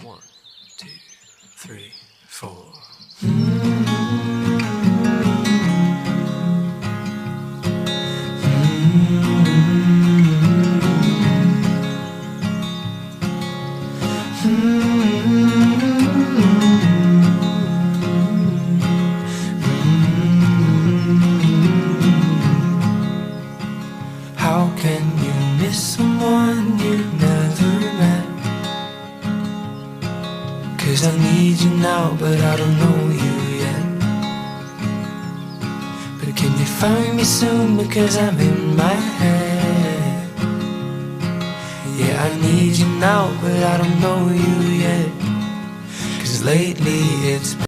1, 2, 3, 4. How can you miss someone you've never met? 'Cause I need you now, but I don't know you yet. But can you find me soon, because I'm in my head. Yeah, I need you now, but I don't know you yet. 'Cause lately it's